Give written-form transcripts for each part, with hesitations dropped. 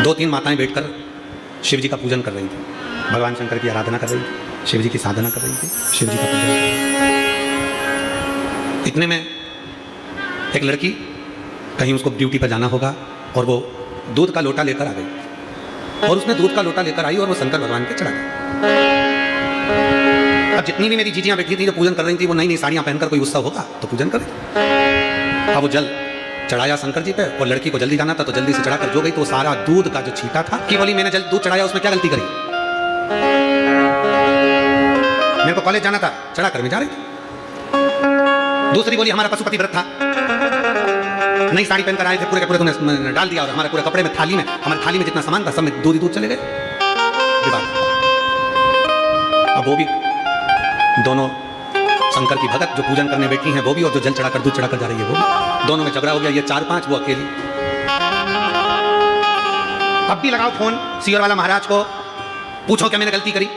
2-3 माताएं बैठकर शिव जी का पूजन कर रही थी, भगवान शंकर की आराधना कर रही थी, शिव जी की साधना कर रही थी, शिव जी का पूजन कर रही थी। इतने में एक लड़की, कहीं उसको ड्यूटी पर जाना होगा, और वो दूध का लोटा लेकर आ गई, और उसने दूध का लोटा लेकर आई और वो शंकर भगवान के चढ़ा गई। अब जितनी भी मेरी जीजियां बैठी थी जो पूजन कर रही थी, वो नई नई साड़ियां पहनकर, कोई उत्सव होगा तो पूजन कर रही। अब वो जल चढ़ाया शंकर जी पे, और लड़की को जल्दी जाना था तो जल्दी से चढ़ाकर जो गई, तो सारा दूध का जो छींटा था कि बोली मैंने दूध चढ़ाया, उसमें क्या गलती करी, मेरे को कॉलेज जाना था, चढ़ाकर मैं जा रही थी। दूसरी बोली हमारा पशुपति व्रत था, नई साड़ी पहनकर आए थे, पूरे के पूरे तूने डाल दिया, और हमारे पूरे कपड़े में, थाली में, हमारी थाली में जितना सामान था सब में दूध ही दूध चले गए। अब वो भी दोनों शंकर की भगत जो पूजन करने बैठी हैं वो भी, और जो जल चढ़ाकर दूध चढ़ाकर जा रही है वो भी, दोनों में झगड़ा हो गया। ये 4-5, वो अकेली। अब भी लगाओ फोन सीओर वाला महाराज को, पूछो क्या मैंने गलती करी।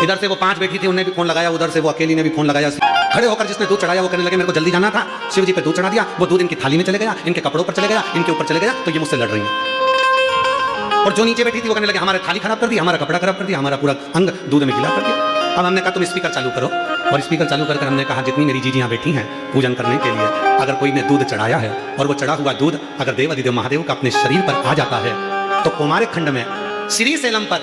इधर से वो 5 बैठी थी, उन्हें भी फोन लगाया, उधर से वो अकेली ने भी फोन लगाया। खड़े होकर जिसने दूध चढ़ाया वो कहने लगे मेरे को जल्दी जाना था, शिव जी पे दूध चढ़ा दिया, वो दूध इनकी थाली में चले गया, इनके कपड़ों पर चले गया, इनके ऊपर चले गया, तो ये मुझसे लड़ रही है। और जो नीचे बैठी थी वो कहने लगे हमारे थाली खराब कर दी, हमारा कपड़ा खराब कर दिया, हमारा पूरा अंग दूध में गिला कर दिया। अब हमने कहा तुम स्पीकर चालू करो, और स्पीकर चालू कर हमने कहा जितनी मेरी जीजियां बैठी हैं पूजन करने के लिए, अगर कोई ने दूध चढ़ाया है और वो चढ़ा हुआ दूध अगर देव अधिदेव महादेव का अपने शरीर पर आ जाता है, तो कुमारिक खंड में श्रीशैलम पर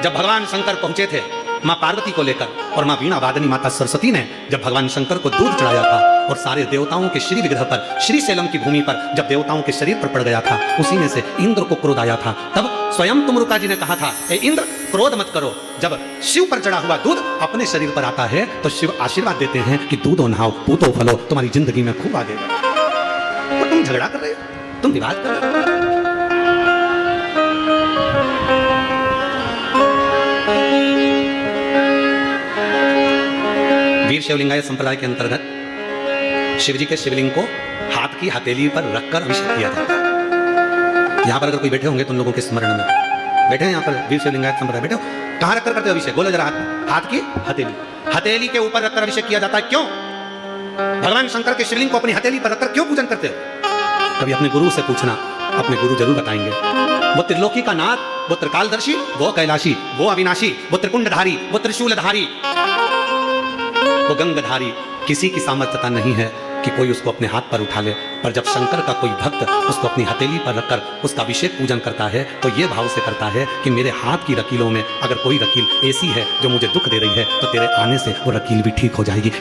जब भगवान शंकर पहुंचे थे माँ पार्वती को लेकर, और माँ वीणा वादनी माता सरस्वती ने जब भगवान शंकर को दूध चढ़ाया था, और सारे देवताओं के श्री विग्रह पर, श्रीशैलम की भूमि पर जब देवताओं के शरीर पर पड़ गया था, उसी में से इंद्र को क्रोध आया था। तब स्वयं तुमरुका जी ने कहा था ए इंद्र क्रोध मत करो, जब शिव पर चढ़ा हुआ दूध अपने शरीर पर आता है तो शिव आशीर्वाद देते हैं कि दूधो नहाओ पूतो फलो, तुम्हारी जिंदगी में खूब आगे। तो तुम झगड़ा कर रहे हो, तुम विवाद कर रहे हो। वीर शिवलिंगायत संप्रदाय के अंतर्गत शिव जी के शिवलिंग को हाथ की हथेली पर रखकर अभिषेक किया जाता है। यहाँ पर अगर कोई बैठे होंगे तो उन लोगों के स्मरण में बैठे हैं, यहाँ पर वीर शिवलिंगायत संप्रदाय बैठे हो, कहाँ रखकर करते हो अभिषेक, बोलो जरा। हाथ की हथेली, हथेली के ऊपर रखकर अभिषेक किया जाता है। क्यों? भगवान शंकर के शिवलिंग को अपनी हथेली पर रखकर क्यों पूजन करते हो? कभी अपने गुरु से पूछना, अपने गुरु जरूर बताएंगे। वो त्रिलोकी का नाथ, वो त्रिकालदर्शी, वो कैलाशी, वो अविनाशी, वो त्रिकुंडधारी, वो त्रिशूलधारी, वो गंगधारी, किसी की सामर्थ्यता नहीं है कि कोई उसको अपने हाथ पर उठा ले। पर जब शंकर का कोई भक्त उसको अपनी हथेली पर रखकर उसका अभिषेक पूजन करता है तो ये भाव से करता है कि मेरे हाथ की रकीलों में अगर कोई रकील ऐसी है जो मुझे दुख दे रही है, तो तेरे आने से वो रकील भी ठीक हो जाएगी।